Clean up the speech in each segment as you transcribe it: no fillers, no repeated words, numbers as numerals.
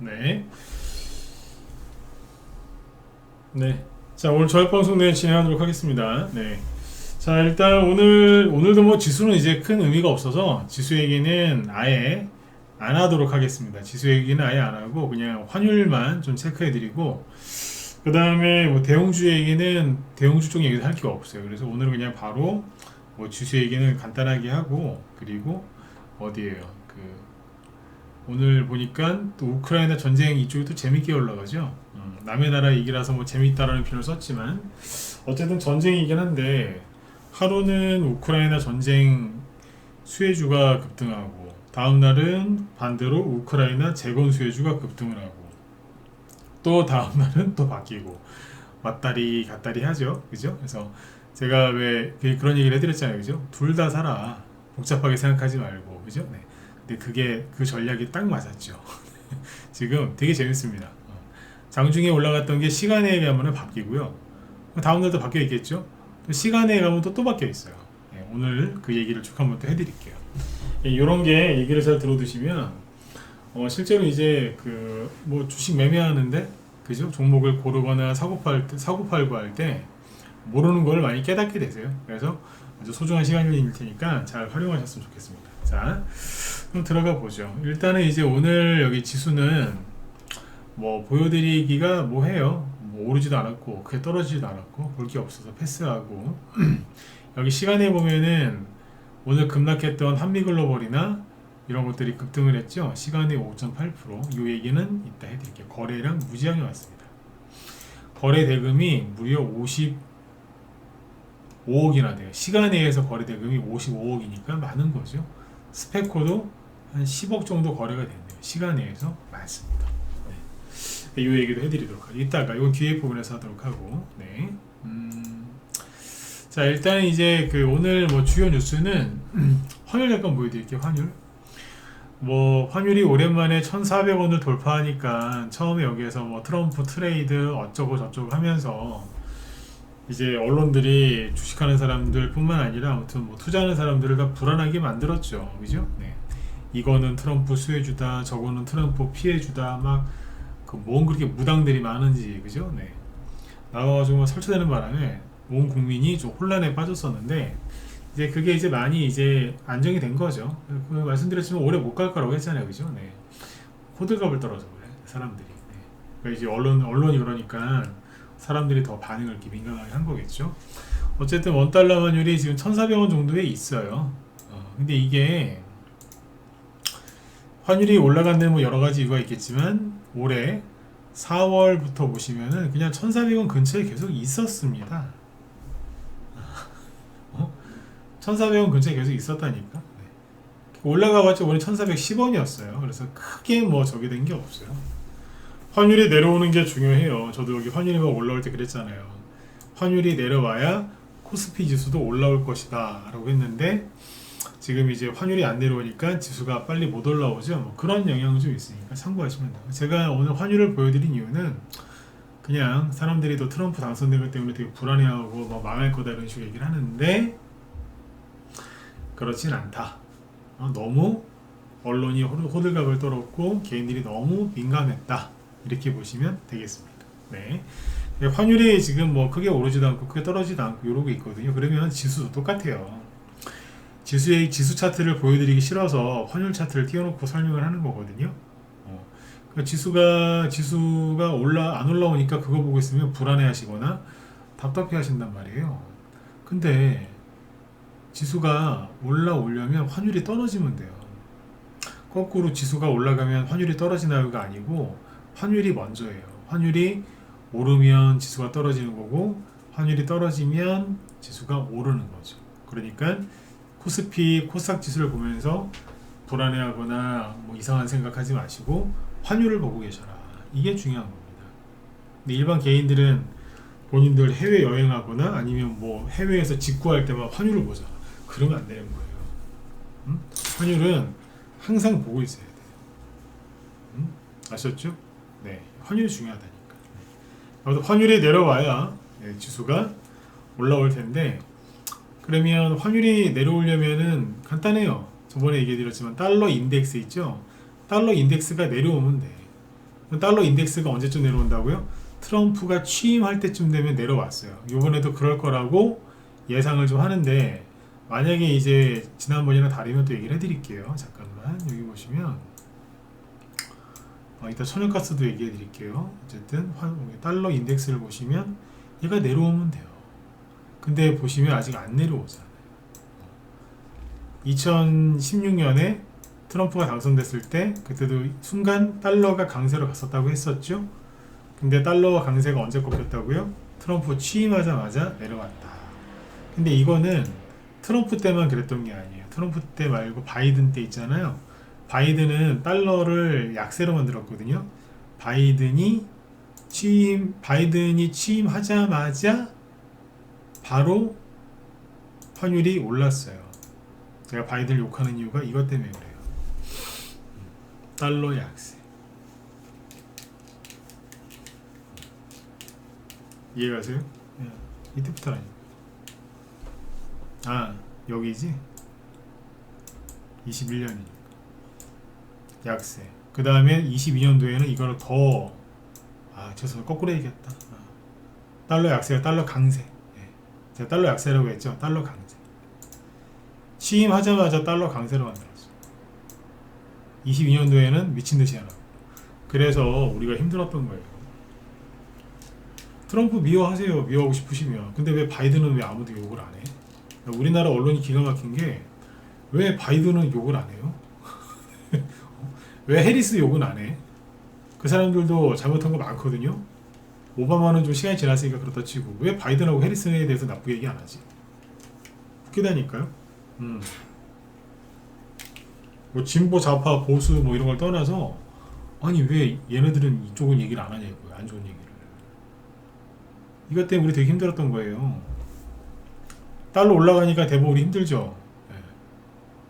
네. 네. 자, 오늘 저녁 방송 네, 진행하도록 하겠습니다. 네. 자, 일단 오늘도 뭐 지수는 이제 큰 의미가 없어서 지수 얘기는 아예 안 하도록 하겠습니다. 지수 얘기는 아예 안 하고 그냥 환율만 좀 체크해 드리고 그 다음에 뭐 대형주 얘기는 대형주 쪽 얘기도 할 게 없어요. 그래서 오늘은 그냥 바로 뭐 지수 얘기는 간단하게 하고 그리고 어디에요? 오늘 보니까 또 우크라이나 전쟁 이쪽이 또 재밌게 올라가죠. 남의 나라 얘기라서 뭐 재밌다라는 표현을 썼지만 어쨌든 전쟁이긴 한데 하루는 우크라이나 전쟁 수혜주가 급등하고 다음 날은 반대로 우크라이나 재건 수혜주가 급등을 하고 또 다음 날은 또 바뀌고 왔다리 갔다리 하죠. 그죠? 그래서 제가 왜 그런 얘기를 해드렸잖아요. 그죠? 둘 다 살아. 복잡하게 생각하지 말고. 그죠? 네. 근데 그게 그 전략이 딱 맞았죠. 지금 되게 재밌습니다. 장중에 올라갔던 게 시간에 가면 바뀌고요. 다음날도 바뀌어 있겠죠. 또 시간에 가면 또 바뀌어 있어요. 네, 오늘 그 얘기를 쭉 한번 또 해드릴게요. 이런 게 얘기를 잘 들어두시면 실제로 이제 그 뭐 주식 매매하는데 그죠? 종목을 고르거나 사고 팔고 할 때 모르는 걸 많이 깨닫게 되세요. 그래서 아주 소중한 시간일 테니까 잘 활용하셨으면 좋겠습니다. 자, 그럼 들어가 보죠. 일단은 이제 오늘 여기 지수는 뭐 보여드리기가 뭐해요. 뭐 오르지도 않았고 그게 떨어지지도 않았고 볼 게 없어서 패스하고 여기 시간에 보면은 오늘 급락했던 한미글로벌이나 이런 것들이 급등을 했죠. 시간에 5.8%. 이 얘기는 이따 해드릴게요. 거래량 무지하게 왔습니다. 거래 대금이 무려 55억이나 돼요. 시간에에서 거래 대금이 55억이니까 많은 거죠. 스페코도 한 10억 정도 거래가 됐네요. 시간에에서 많습니다. 네. 이 얘기도 해드리도록 하죠. 이따가 이건 뒤에 부분에서 하도록 하고. 네. 자, 일단 이제 그 오늘 뭐 주요 뉴스는 환율 잠깐 보여드릴게요. 환율이 오랜만에 1,400원을 돌파하니까 처음에 여기에서 뭐 트럼프 트레이드 어쩌고 저쩌고 하면서 이제 언론들이 주식하는 사람들 뿐만 아니라 아무튼 뭐 투자하는 사람들을 다 불안하게 만들었죠. 그죠? 네. 이거는 트럼프 수혜주다, 저거는 트럼프 피해주다, 뭔 그렇게 무당들이 많은지, 그죠? 네. 나와가지고 막 설치되는 바람에 온 국민이 좀 혼란에 빠졌었는데, 이제 그게 이제 많이 이제 안정이 된 거죠. 그 말씀드렸지만 오래 못 갈 거라고 했잖아요. 그죠? 네. 호들갑을 떨어서 그래, 사람들이. 네. 그러니까 이제 언론이 그러니까 사람들이 더 반응을 이렇게 민감하게 한 거겠죠. 어쨌든 원달러 환율이 지금 1,400원 정도에 있어요. 근데 이게 환율이 올라간 데는 뭐 여러 가지 이유가 있겠지만 올해 4월부터 보시면은 그냥 1,400원 근처에 계속 있었습니다. 1,400원 근처에 계속 있었다니까. 네. 올라가봤자 원래 1,410원이었어요. 그래서 크게 뭐 저기 된 게 없어요. 환율이 내려오는 게 중요해요. 저도 여기 환율이 막 올라올 때 그랬잖아요. 환율이 내려와야 코스피 지수도 올라올 것이다 라고 했는데 지금 이제 환율이 안 내려오니까 지수가 빨리 못 올라오죠. 뭐 그런 영향이 좀 있으니까 참고하시면 돼요. 제가 오늘 환율을 보여드린 이유는 그냥 사람들이 또 트럼프 당선된 것 때문에 되게 불안해하고 뭐 망할 거다 이런 식으로 얘기를 하는데 그렇진 않다. 너무 언론이 호들갑을 떨었고 개인들이 너무 민감했다. 이렇게 보시면 되겠습니다. 네. 환율이 지금 뭐 크게 오르지도 않고 크게 떨어지지도 않고 이러고 있거든요. 그러면 지수도 똑같아요. 지수 차트를 보여드리기 싫어서 환율 차트를 띄워놓고 설명을 하는 거거든요. 그러니까 지수가 안 올라오니까 그거 보고 있으면 불안해 하시거나 답답해 하신단 말이에요. 근데 지수가 올라오려면 환율이 떨어지면 돼요. 거꾸로 지수가 올라가면 환율이 떨어지나요가 아니고 환율이 먼저예요. 환율이 오르면 지수가 떨어지는 거고 환율이 떨어지면 지수가 오르는 거죠. 그러니까 코스피, 코스닥 지수를 보면서 불안해하거나 뭐 이상한 생각하지 마시고 환율을 보고 계셔라. 이게 중요한 겁니다. 근데 일반 개인들은 본인들 해외 여행하거나 아니면 뭐 해외에서 직구할 때만 환율을 보잖아. 그러면 안 되는 거예요. 환율은 항상 보고 있어야 돼요. 아셨죠? 네, 환율이 중요하다니까. 아무튼 환율이 내려와야 지수가 올라올 텐데 그러면 환율이 내려오려면은 간단해요. 저번에 얘기해 드렸지만 달러 인덱스 있죠? 달러 인덱스가 내려오면 돼. 달러 인덱스가 언제쯤 내려온다고요? 트럼프가 취임할 때쯤 되면 내려왔어요. 이번에도 그럴 거라고 예상을 좀 하는데, 만약에 이제 지난번이랑 다르면 또 얘기를 해드릴게요. 잠깐만 여기 보시면 이따 천연가스도 얘기해 드릴게요. 어쨌든 달러 인덱스를 보시면 얘가 내려오면 돼요. 근데 보시면 아직 안 내려오잖아요. 2016년에 트럼프가 당선됐을 때 그때도 순간 달러가 강세로 갔었다고 했었죠. 근데 달러 강세가 언제 꺾였다고요? 트럼프 취임하자마자 내려왔다. 근데 이거는 트럼프 때만 그랬던 게 아니에요. 트럼프 때 말고 바이든 때 있잖아요. 바이든은 달러를 약세로 만들었거든요. 바이든이 취임하자마자 바로 환율이 올랐어요. 제가 바이든을 욕하는 이유가 이것 때문에 그래요. 달러 약세. 이해가세요? 이때부터라니까. 여기지? 21년이니까 약세. 그 다음에 22년도에는 이거를 더 죄송해요. 거꾸로 얘기했다. 달러 약세가 달러 강세. 제가 달러 약세라고 했죠. 달러 강세. 취임하자마자 달러 강세로 만들었어. 22년도에는 미친듯이 하라고. 그래서 우리가 힘들었던 거예요. 트럼프 미워하세요. 미워하고 싶으시면. 근데 왜 바이든은 왜 아무도 욕을 안 해? 우리나라 언론이 기가 막힌 게 왜 바이든은 욕을 안 해요? 왜 해리스 욕은 안 해? 그 사람들도 잘못한 거 많거든요. 오바마는 좀 시간이 지났으니까 그렇다 치고 왜 바이든하고 해리슨에 대해서 나쁘게 얘기 안 하지? 웃기다니까요. 뭐 진보 좌파 보수 뭐 이런 걸 떠나서 아니 왜 얘네들은 이쪽은 얘기를 안 하냐고요. 안 좋은 얘기를. 이것 때문에 우리 되게 힘들었던 거예요. 달러 올라가니까 대부분 우리 힘들죠.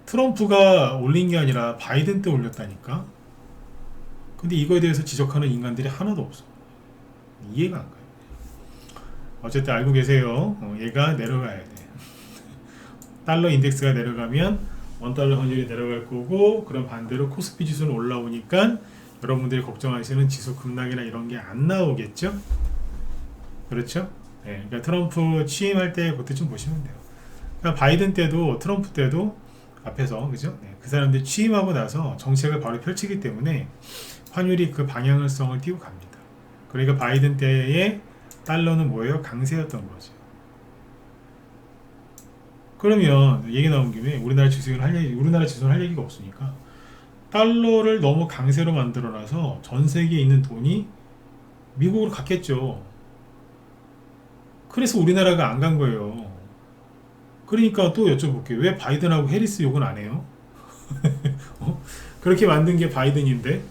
트럼프가 올린 게 아니라 바이든 때 올렸다니까. 근데 이거에 대해서 지적하는 인간들이 하나도 없어. 이해가 안 가요. 어쨌든 알고 계세요. 얘가 내려가야 돼. 달러 인덱스가 내려가면 원달러 환율이 내려갈 거고, 그럼 반대로 코스피 지수는 올라오니까 여러분들이 걱정하시는 지수 급락이나 이런 게 안 나오겠죠? 그렇죠? 그러니까 트럼프 취임할 때 그때쯤 보시면 돼요. 그러니까 바이든 때도 트럼프 때도 앞에서 그죠? 그 사람들이 취임하고 나서 정책을 바로 펼치기 때문에 환율이 그 방향성을 띄고 갑니다. 그러니까 바이든 때의 달러는 뭐예요? 강세였던 거죠. 그러면 얘기 나온 김에 우리나라 지수는 할 얘기가 없으니까 달러를 너무 강세로 만들어놔서 전 세계에 있는 돈이 미국으로 갔겠죠. 그래서 우리나라가 안 간 거예요. 그러니까 또 여쭤볼게요. 왜 바이든하고 해리스 욕은 안 해요? 그렇게 만든 게 바이든인데?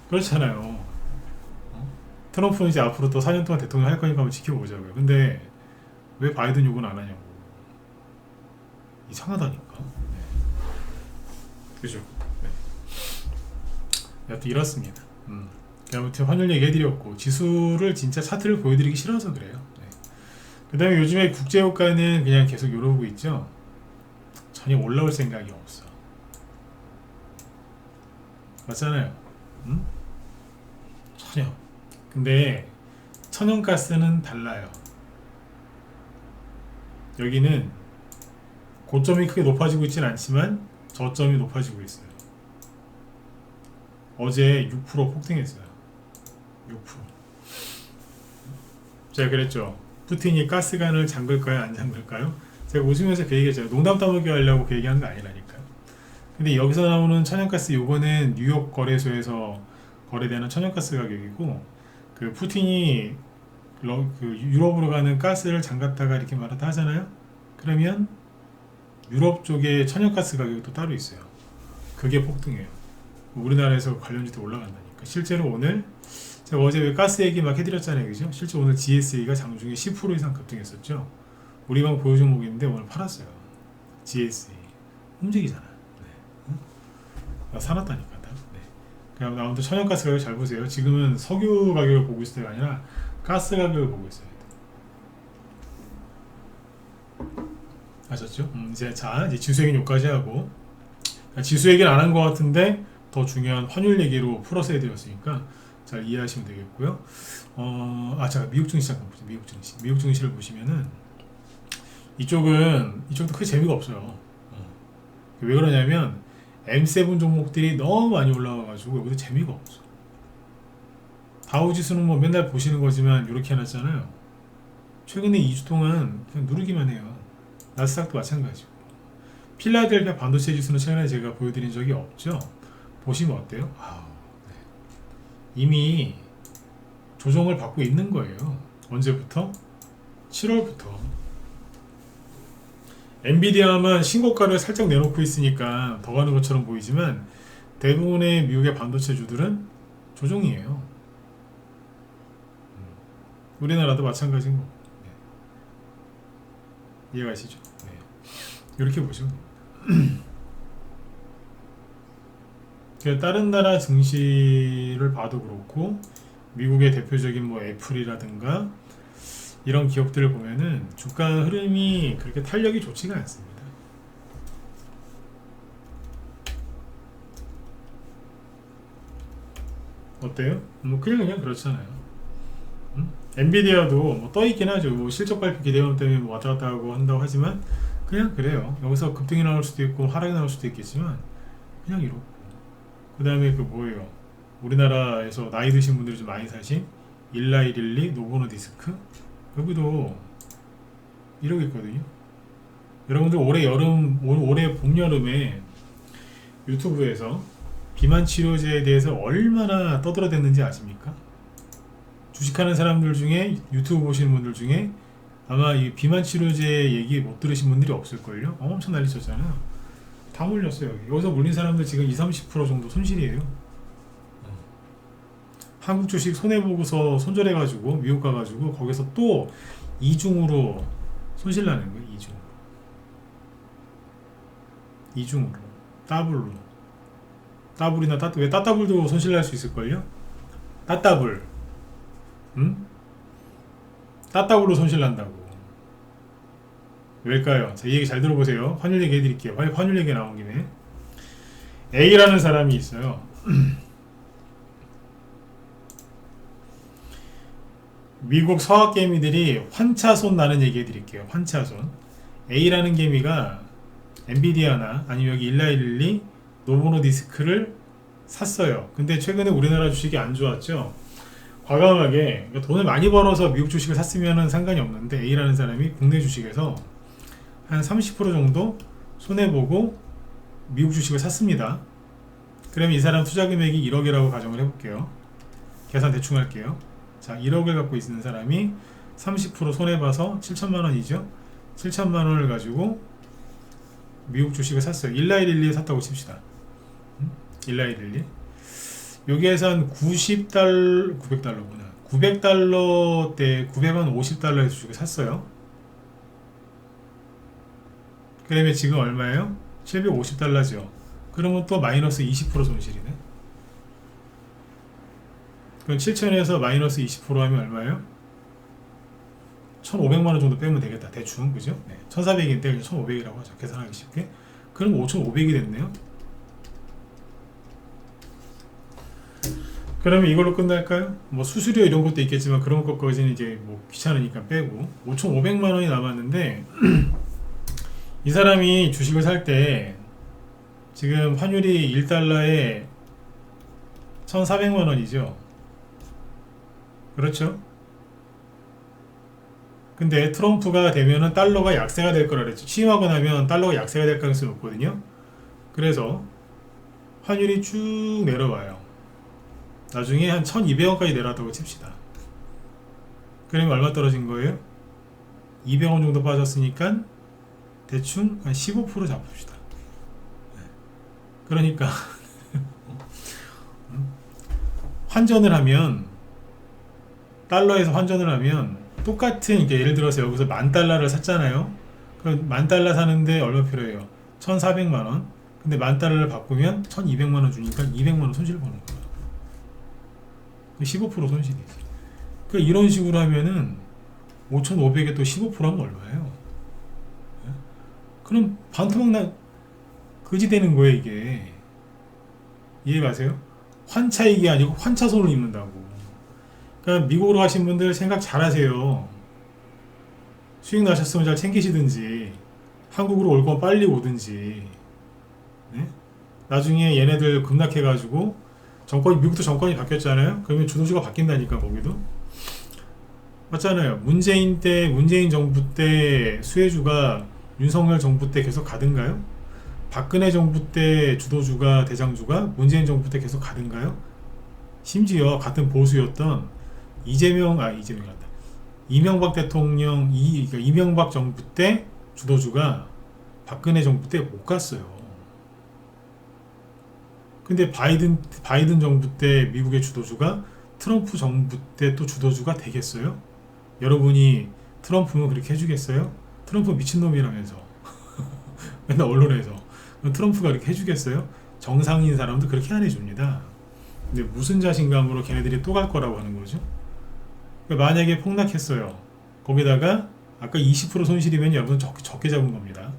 그렇잖아요. 트럼프는 이제 앞으로 또 4년 동안 대통령 할 거니까 한번 지켜보자고요. 근데 왜 바이든 욕은 안 하냐고. 이상하다니까. 그죠? 여튼 이렇습니다. 아무튼 환율 얘기해드렸고, 지수를 진짜 차트를 보여드리기 싫어서 그래요. 그 다음에 요즘에 국제유가는 그냥 계속 이러고 있죠. 전혀 올라올 생각이 없어. 맞잖아요. 전혀. 근데 천연가스는 달라요. 여기는 고점이 크게 높아지고 있진 않지만 저점이 높아지고 있어요. 어제 6% 폭등했어요. 6%. 제가 그랬죠. 푸틴이 가스관을 잠글까요? 안 잠글까요? 제가 웃으면서 그 얘기했잖아요. 농담 따먹기 하려고 그 얘기하는 거 아니라니까요. 근데 여기서 나오는 천연가스 요거는 뉴욕 거래소에서 거래되는 천연가스 가격이고, 그 푸틴이 그 유럽으로 가는 가스를 잠갔다가 이렇게 말았다 하잖아요. 그러면 유럽 쪽에 천연가스 가격이 또 따로 있어요. 그게 폭등해요. 우리나라에서 관련주도 올라간다니까. 실제로 오늘 제가 어제 왜 가스 얘기 막 해드렸잖아요. 그죠? 실제 오늘 GSA가 장중에 10% 이상 급등했었죠. 우리 방 보유 종목인데 오늘 팔았어요. GSA. 움직이잖아. 나 사놨다니까. 그냥 아무튼 천연가스 가격 잘 보세요. 지금은 석유 가격을 보고 있을 때가 아니라 가스 가격을 보고 있어요. 아셨죠? 이제 지수 얘기는 여기까지 하고, 지수 얘기는 안 한 것 같은데 더 중요한 환율 얘기로 풀어서 해드렸으니까 잘 이해하시면 되겠고요. 제가 미국 증시 잠깐 보죠. 미국 증시를 보시면은 이쪽도 크게 재미가 없어요. 왜 그러냐면 M7 종목들이 너무 많이 올라와가지고 여기도 재미가 없어. 다우지수는 뭐 맨날 보시는 거지만 이렇게 해놨잖아요. 최근에 2주 동안 그냥 누르기만 해요. 나스닥도 마찬가지고. 필라델피아 반도체 지수는 최근에 제가 보여드린 적이 없죠. 보시면 어때요? 이미 조정을 받고 있는 거예요. 언제부터? 7월부터. 엔비디아만 신고가를 살짝 내놓고 있으니까 더 가는 것처럼 보이지만 대부분의 미국의 반도체 주들은 조정이에요. 우리나라도 마찬가지인 거고. 이해가시죠? 이렇게 보시면 됩니다. 다른 나라 증시를 봐도 그렇고 미국의 대표적인 뭐 애플이라든가 이런 기업들을 보면은 주가 흐름이 그렇게 탄력이 좋지가 않습니다. 어때요? 뭐 그냥 그렇잖아요. 엔비디아도 뭐 떠있긴 하죠. 뭐 실적 발표 기대감 때문에 뭐 왔다 갔다 하고 한다고 하지만 그냥 그래요. 여기서 급등이 나올 수도 있고 하락이 나올 수도 있겠지만 그냥 이렇고. 그 다음에 그 뭐예요? 우리나라에서 나이 드신 분들이 좀 많이 사신 일라이릴리 노보노디스크 여기도 이러고 있거든요. 여러분들 올해 봄 여름에 유튜브에서 비만 치료제에 대해서 얼마나 떠들어댔는지 아십니까? 주식하는 사람들 중에 유튜브 보시는 분들 중에 아마 이 비만 치료제 얘기 못 들으신 분들이 없을걸요? 엄청 난리 쳤잖아요. 다 물렸어요. 여기서 물린 사람들 지금 20-30% 정도 손실이에요. 한국 주식 손해보고서 손절해가지고 미국 가가지고 거기서 또 이중으로 손실 나는 거예요. 이중으로 더블로 더블이나 왜 따따블도 손실 날 수 있을걸요? 따따블 따따블로 손실 난다고. 왜일까요? 자, 이 얘기 잘 들어보세요. 환율 얘기 해드릴게요. 환율 얘기 나온 김에 A라는 사람이 있어요. 미국 서학 개미들이 환차손 나는 얘기 해드릴게요. 환차손. A라는 개미가 엔비디아나 아니면 여기 일라일리 노보노디스크를 샀어요. 근데 최근에 우리나라 주식이 안 좋았죠. 과감하게 돈을 많이 벌어서 미국 주식을 샀으면 상관이 없는데 A라는 사람이 국내 주식에서 한 30% 정도 손해보고 미국 주식을 샀습니다. 그러면 이 사람 투자 금액이 1억이라고 가정을 해볼게요. 계산 대충 할게요. 자, 1억을 갖고 있는 사람이 30% 손해봐서 7천만원이죠. 7천만원을 가지고 미국 주식을 샀어요. 일라이릴리에 샀다고 칩시다. 일라이릴리. 여기에서 한 900달러구나. 900달러대 950달러에서 주식을 샀어요. 그러면 지금 얼마예요? 750달러죠. 그러면 또 마이너스 20% 손실이네. 그럼 7천에서 마이너스 20% 하면 얼마예요? 1,500만원 정도 빼면 되겠다. 대충, 그죠? 1,400인데 1,500이라고 하죠. 계산하기 쉽게. 그럼 5,500이 됐네요. 그러면 이걸로 끝날까요? 뭐 수수료 이런 것도 있겠지만 그런 것까지는 이제 뭐 귀찮으니까 빼고 5,500만원이 남았는데 이 사람이 주식을 살 때 지금 환율이 1달러에 1,400만원이죠. 그렇죠? 근데 트럼프가 되면은 달러가 약세가 될 거라 그랬죠. 취임하고 나면 달러가 약세가 될 가능성이 높거든요. 그래서 환율이 쭉 내려와요. 나중에 한 1,200원까지 내려왔다고 칩시다. 그러면 얼마 떨어진 거예요? 200원 정도 빠졌으니까 대충 한 15% 잡읍시다. 그러니까 환전을 하면 달러에서 환전을 하면 똑같은 이렇게 예를 들어서 여기서 10,000달러를 샀잖아요. 그럼 10,000달러 사는데 얼마 필요해요? 1,400만원. 근데 10,000달러를 바꾸면 1,200만원 주니까 200만원 손실 보는 거예요. 15% 손실이지. 그러니까 이런 식으로 하면은 5,500에 또 15% 하면 얼마예요? 그럼 반토막 그지 되는 거예요, 이게. 이해 가세요? 환차익이 아니고 환차손을 입는다고. 그러니까 미국으로 가신 분들 생각 잘 하세요. 수익 나셨으면 잘 챙기시든지 한국으로 올 거면 빨리 오든지. 네? 나중에 얘네들 급락해가지고 정권이, 미국도 정권이 바뀌었잖아요. 그러면 주도주가 바뀐다니까. 거기도 맞잖아요. 문재인 정부 때 수혜주가 윤석열 정부 때 계속 가든가요? 박근혜 정부 때 주도주가, 대장주가 문재인 정부 때 계속 가든가요? 심지어 같은 보수였던 이명박 대통령, 그러니까 이명박 정부 때 주도주가 박근혜 정부 때 못 갔어요. 근데 바이든 정부 때 미국의 주도주가 트럼프 정부 때 또 주도주가 되겠어요? 여러분이 트럼프는 그렇게 해주겠어요? 트럼프 미친놈이라면서 맨날 언론에서. 트럼프가 그렇게 해주겠어요? 정상인 사람도 그렇게 안 해줍니다. 근데 무슨 자신감으로 걔네들이 또 갈 거라고 하는 거죠? 그러니까 만약에 폭락했어요. 거기다가 아까 20% 손실이면 여러분 적게 잡은 겁니다.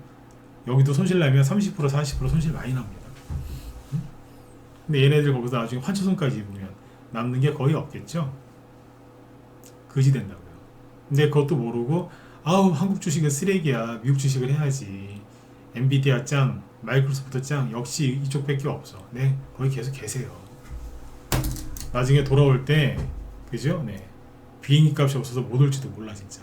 여기도 손실 나면 30% 40% 손실 많이 납니다. 근데 얘네들 거기서 나중에 환차손까지 입으면 남는 게 거의 없겠죠? 그지 된다고요. 근데 그것도 모르고 아우 한국 주식은 쓰레기야, 미국 주식을 해야지, 엔비디아 짱, 마이크로소프트 짱, 역시 이쪽밖에 없어. 네, 거기 계속 계세요. 나중에 돌아올 때, 그죠? 네, 비행기 값이 없어서 못 올지도 몰라 진짜.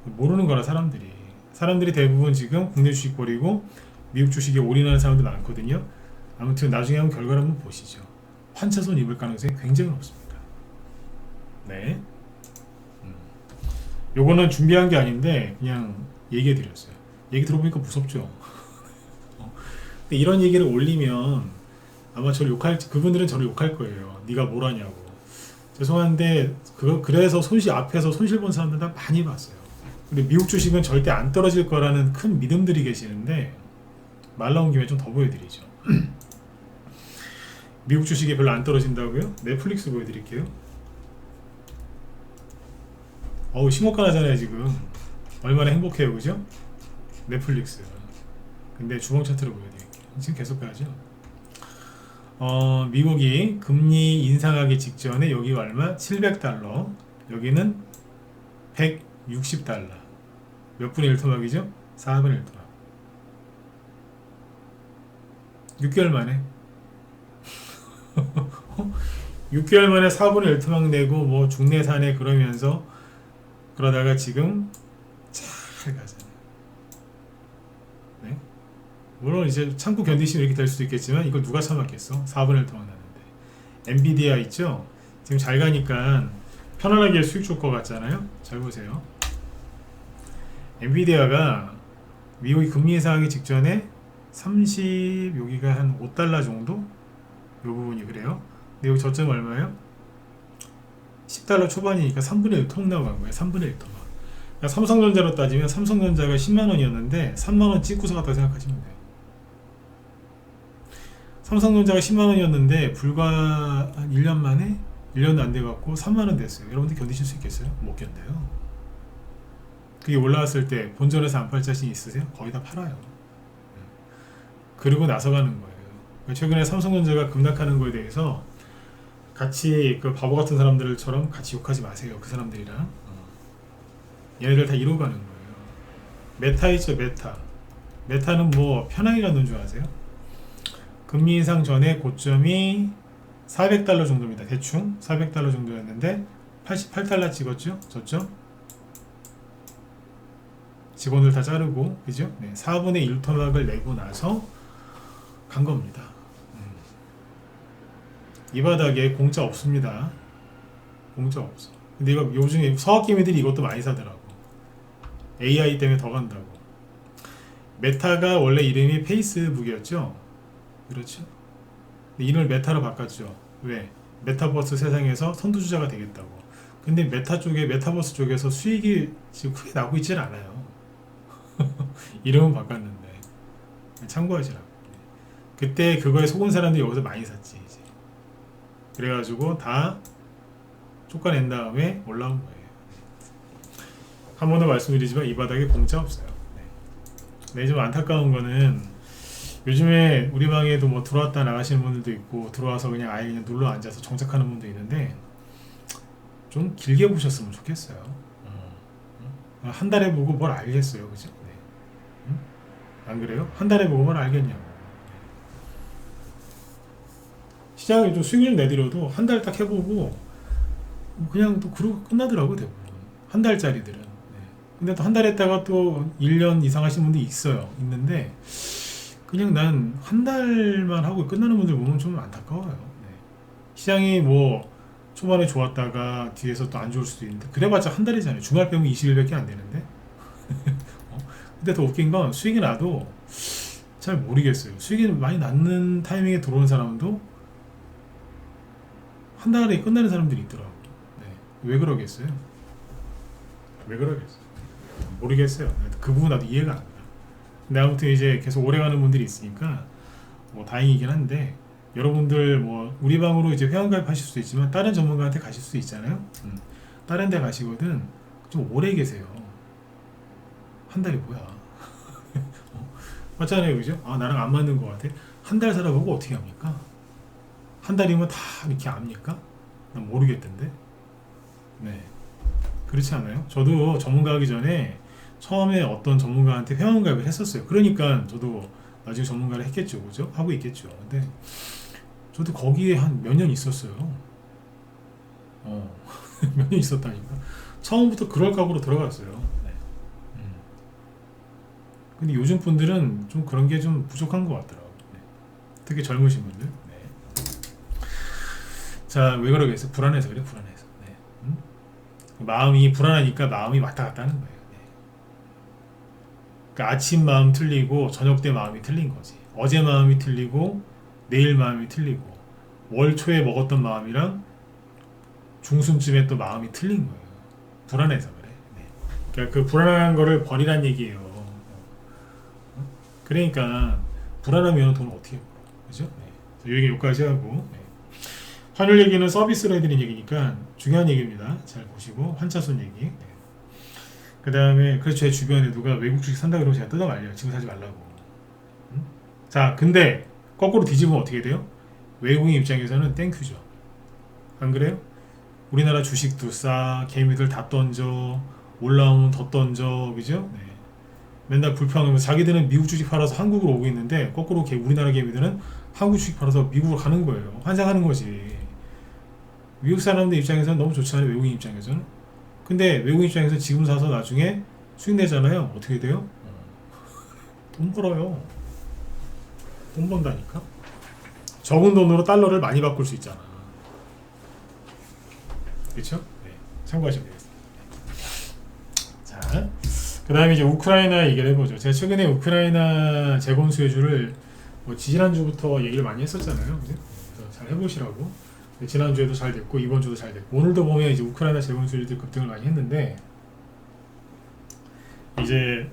모르는 거라 사람들이 대부분 지금 국내 주식 버리고 미국 주식에 올인하는 사람들 많거든요. 아무튼 나중에 한번 결과를 한번 보시죠. 환차손 입을 가능성이 굉장히 높습니다. 네. 요거는 준비한 게 아닌데 그냥 얘기해 드렸어요. 얘기 들어보니까 무섭죠. 근데 이런 얘기를 올리면 아마 그분들은 저를 욕할 거예요. 네가 뭘 하냐고. 죄송한데 그래서 앞에서 손실 본 사람들 다 많이 봤어요. 근데 미국 주식은 절대 안 떨어질 거라는 큰 믿음들이 계시는데 말 나온 김에 좀 더 보여드리죠. 미국 주식이 별로 안 떨어진다고요? 넷플릭스 보여드릴게요. 어우, 신고가 나잖아요 지금. 얼마나 행복해요, 그죠? 넷플릭스. 근데 주봉 차트로 보여드릴게요. 지금 계속 가죠. 미국이 금리 인상하기 직전에 여기가 얼마? 700달러. 여기는 160달러. 몇 분의 1토막이죠? 4분의 1토막. 6개월 만에 6개월 만에 4분의 1토막 내고 뭐 중내산에 그러다가 지금 잘 가잖아요. 네? 물론 이제 참고 견디시면 이렇게 될 수도 있겠지만 이걸 누가 참았겠어? 4분의 1토막 나는데. 엔비디아 있죠? 지금 잘 가니까 편안하게 수익 줄 것 같잖아요. 잘 보세요. 엔비디아가 미국이 금리 인상하기 직전에 여기가 한 5달러 정도? 요 부분이 그래요. 근데 여기 저점 얼마예요? 10달러 초반이니까 3분의 1 토막 나간 거예요. 3분의 1 토막. 그러니까 삼성전자로 따지면 삼성전자가 10만원이었는데 3만원 찍고서 갔다고 생각하시면 돼요. 삼성전자가 10만원이었는데 불과 한 1년 만에 1년도 안 돼갖고 3만원 됐어요. 여러분들 견디실 수 있겠어요? 못 견뎌요. 그게 올라왔을 때 본전에서 안 팔 자신 있으세요? 거의 다 팔아요. 그리고 나서 가는 거예요. 최근에 삼성전자가 급락하는 거에 대해서 같이 그 바보 같은 사람들처럼 같이 욕하지 마세요. 그 사람들이랑. 얘네들 다 이러고 가는 거예요. 메타 있죠, 메타. 메타는 뭐 편하게 가는 줄 아세요? 금리 인상 전에 고점이 400달러 정도입니다. 대충 400달러 정도였는데 88달러 찍었죠? 저점? 직원들 다 자르고, 그죠? 네, 4분의 1 토막을 내고 나서 간 겁니다. 이 바닥에 공짜 없습니다. 공짜 없어. 근데 이거 요즘에 서학개미들이 이것도 많이 사더라고. AI 때문에 더 간다고. 메타가 원래 이름이 페이스북이었죠? 그렇죠? 이름을 메타로 바꿨죠. 왜? 메타버스 세상에서 선두주자가 되겠다고. 근데 메타버스 쪽에서 수익이 지금 크게 나고 있질 않아요. 이름은 바꿨는데. 참고하시라고. 그때 그거에 속은 사람들이 여기서 많이 샀지, 이제. 그래가지고 다 쫓아낸 다음에 올라온 거예요. 한 번 더 말씀드리지만 이 바닥에 공짜 없어요. 네, 좀 안타까운 거는 요즘에 우리 방에도 뭐 들어왔다 나가시는 분들도 있고 들어와서 그냥 아예 그냥 눌러 앉아서 정착하는 분도 있는데 좀 길게 보셨으면 좋겠어요. 한 달에 보고 뭘 알겠어요, 그죠? 네. 응? 안 그래요? 한 달에 보고 뭘 알겠냐고. 시장에 좀 수익률 내드려도 한 달 딱 해보고 그냥 또 그러고 끝나더라고 대부분 한 달짜리들은. 네. 근데 또 한 달 했다가 또 1년 이상 하시는 분들이 있는데 그냥 난 한 달만 하고 끝나는 분들 보면 좀 안타까워요. 네. 시장이 뭐 초반에 좋았다가 뒤에서 또 안 좋을 수도 있는데 그래봤자 한 달이잖아요. 주말 빼면 20일밖에 안 되는데. 어? 근데 더 웃긴 건 수익이 나도 잘 모르겠어요. 수익이 많이 났는 타이밍에 들어오는 사람도 한 달에 끝나는 사람들이 있더라고요. 네. 왜 그러겠어요? 왜 그러겠어요? 모르겠어요. 그 부분 나도 이해가 안 가요. 근데 아무튼 이제 계속 오래가는 분들이 있으니까 뭐 다행이긴 한데 여러분들 뭐 우리 방으로 이제 회원가입하실 수도 있지만 다른 전문가한테 가실 수도 있잖아요. 다른 데 가시거든 좀 오래 계세요. 한 달이 뭐야? 맞잖아요, 그죠? 아 나랑 안 맞는 것 같아. 한 달 살아보고 어떻게 합니까? 한 달이면 다 이렇게 압니까? 난 모르겠던데. 네. 그렇지 않아요? 저도 전문가 하기 전에 처음에 어떤 전문가한테 회원가입을 했었어요. 그러니까 저도 나중에 전문가를 했겠죠. 그죠? 하고 있겠죠. 근데 저도 거기에 한 몇 년 있었어요. 몇 년 있었다니까. 처음부터 그럴 각오로 들어갔어요. 네. 음. 근데 요즘 분들은 좀 그런 게 좀 부족한 것 같더라고요. 네. 특히 젊으신 분들. 네. 자, 왜 그러겠어요? 불안해서 그래, 불안해서. 네. 마음이 불안하니까 마음이 왔다 갔다 하는 거예요. 네. 그러니까 아침 마음 틀리고 저녁 때 마음이 틀린 거지. 어제 마음이 틀리고 내일 마음이 틀리고 월 초에 먹었던 마음이랑 중순쯤에 또 마음이 틀린 거예요. 불안해서 그래. 네. 그러니까 그 불안한 거를 버리란 얘기예요. 그러니까 불안하면 돈을 어떻게 벌어? 그죠? 네. 이 얘기 여기까지 하고 네. 환율 얘기는 서비스로 해드린 얘기니까 중요한 얘기입니다. 잘 보시고 환차손 얘기. 네. 그 다음에 그래서 제 주변에 누가 외국 주식 산다 그러면 제가 뜯어 말려요. 지금 사지 말라고. 자, 근데 거꾸로 뒤집으면 어떻게 돼요? 외국인 입장에서는 땡큐죠. 안 그래요? 우리나라 주식도 싸, 개미들 다 던져, 올라오면 더 던져, 그죠? 네. 맨날 불평하면 자기들은 미국 주식 팔아서 한국으로 오고 있는데 거꾸로 우리나라 개미들은 한국 주식 팔아서 미국으로 가는 거예요. 환장하는 거지. 미국 사람들 입장에서는 너무 좋잖아요. 외국인 입장에서는. 근데 외국인 입장에서 지금 사서 나중에 수익 내잖아요. 어떻게 돼요? 돈 벌어요. 돈 번다니까. 적은 돈으로 달러를 많이 바꿀 수 있잖아. 그렇죠? 네. 참고하시면 되겠습니다. 자, 그 다음에 이제 우크라이나 얘기를 해보죠. 제가 최근에 우크라이나 재건 수혜주를 뭐 지난주부터 얘기를 많이 했었잖아요. 그죠? 그래서 잘 해보시라고. 지난주에도 잘 됐고 이번 주도 잘 됐고 오늘도 보면 이제 우크라이나 재건 수혜주들 급등을 많이 했는데 이제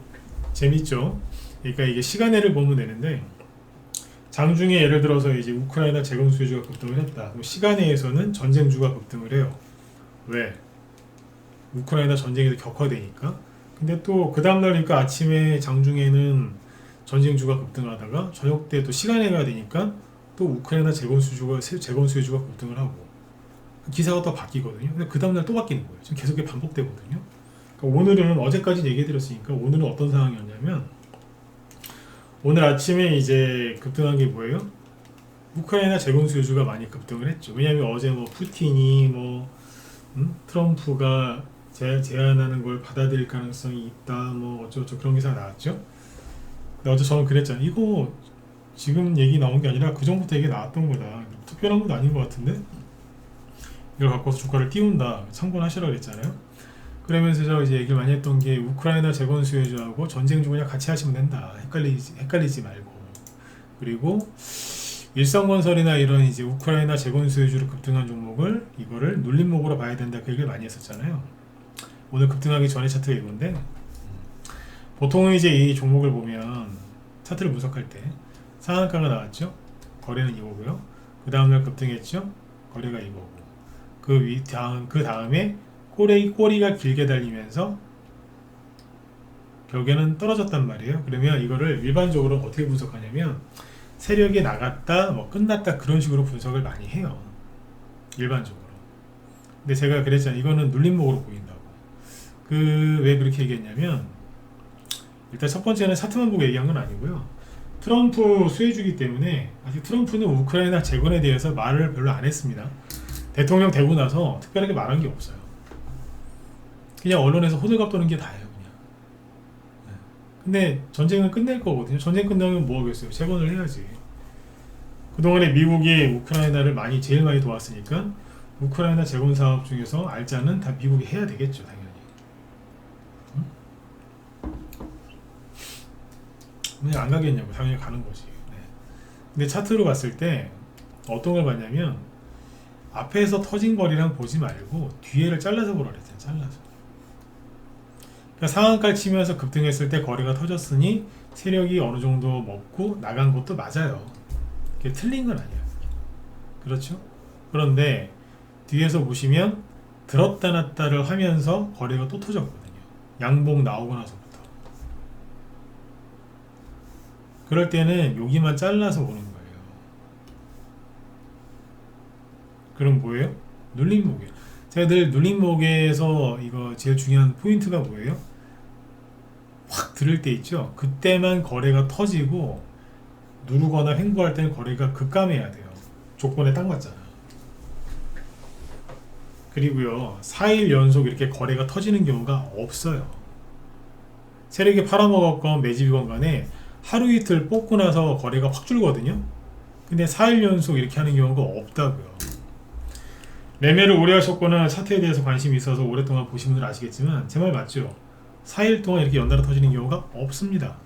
재밌죠. 그러니까 이게 시간애를 보면 되는데 장중에 예를 들어서 이제 우크라이나 재건 수혜주가 급등을 했다. 그럼 시간애에서는 전쟁주가 급등을 해요. 왜? 우크라이나 전쟁이 격화되니까. 근데 또 그 다음날 그러니까 아침에 장중에는 전쟁주가 급등하다가 저녁 때 또 시간애가 되니까 또 우크라이나 재건 수혜주가 급등을 하고 기사가 또 바뀌거든요. 근데 그 다음날 또 바뀌는 거예요. 지금 계속 반복되거든요. 그러니까 오늘은 어제까지 얘기해드렸으니까 오늘은 어떤 상황이었냐면 오늘 아침에 이제 급등한 게 뭐예요? 우크라이나 재건 수혜주가 많이 급등을 했죠. 왜냐하면 어제 뭐 푸틴이 뭐 트럼프가 제안하는 걸 받아들일 가능성이 있다 뭐 어쩌고저쩌고 그런 기사가 나왔죠. 근데 어제 저는 그랬잖아요. 이거 지금 얘기 나온 게 아니라 그 전부터 얘기 나왔던 거다. 특별한 것도 아닌 것 같은데 이걸 갖고서 주가를 띄운다. 참고하시라고 그랬잖아요. 그러면서 제가 이제 얘기를 많이 했던 게 우크라이나 재건 수혜주하고 전쟁주 그냥 같이 하시면 된다. 헷갈리지 말고. 그리고 일성건설이나 이런 이제 우크라이나 재건 수혜주로 급등한 종목을 이거를 눌림목으로 봐야 된다. 그 얘기를 많이 했었잖아요. 오늘 급등하기 전에 차트가 이건데 보통은 이제 이 종목을 보면 차트를 분석할 때 상한가가 나왔죠. 거래는 이거고요. 그 다음날 급등했죠. 거래가 이거고. 그 다음에 꼬리가 길게 달리면서 결국에는 떨어졌단 말이에요. 그러면 이거를 일반적으로 어떻게 분석하냐면 세력이 나갔다 뭐 끝났다 그런 식으로 분석을 많이 해요. 일반적으로. 근데 제가 그랬잖아요. 이거는 눌림목으로 보인다고. 왜 그렇게 얘기했냐면 일단 첫 번째는 차트만 보고 얘기한 건 아니고요. 트럼프 수혜주기 때문에 아직 트럼프는 우크라이나 재건에 대해서 말을 별로 안 했습니다. 대통령 되고 나서 특별하게 말한 게 없어요. 그냥 언론에서 호들갑 떠는 게 다예요. 그냥. 근데 전쟁은 끝낼 거거든요. 전쟁 끝나면 뭐 하겠어요? 재건을 해야지. 그동안에 미국이 우크라이나를 제일 많이 도왔으니까 우크라이나 재건 사업 중에서 알짜는 다 미국이 해야 되겠죠, 당연히. 그냥 안 가겠냐고, 당연히 가는 거지. 네. 근데 차트로 봤을 때 어떤 걸 봤냐면 앞에서 터진 거리랑 보지 말고 뒤에를 잘라서 보라 그랬잖아요. 잘라서. 그러니까 상한가를 치면서 급등했을 때 거리가 터졌으니 세력이 어느 정도 먹고 나간 것도 맞아요. 그게 틀린 건 아니에요. 그렇죠? 그런데 뒤에서 보시면 들었다 놨다를 하면서 거리가 또 터졌거든요. 양봉 나오고 나서부터. 그럴 때는 여기만 잘라서 오는 거예요. 그럼 뭐예요? 눌림목이에요. 제가 늘 눌림목에서 이거 제일 중요한 포인트가 뭐예요? 확 들을 때 있죠? 그때만 거래가 터지고 누르거나 횡보할 때는 거래가 급감해야 돼요. 조건에 딱 맞잖아. 그리고요 4일 연속 이렇게 거래가 터지는 경우가 없어요. 세력이 팔아먹었건 매집이건 간에 하루 이틀 뽑고 나서 거래가 확 줄거든요. 근데 4일 연속 이렇게 하는 경우가 없다고요. 매매를 오래 하셨거나 차트에 대해서 관심이 있어서 오랫동안 보신 분들 아시겠지만 제 말 맞죠? 4일 동안 이렇게 연달아 터지는 경우가 없습니다.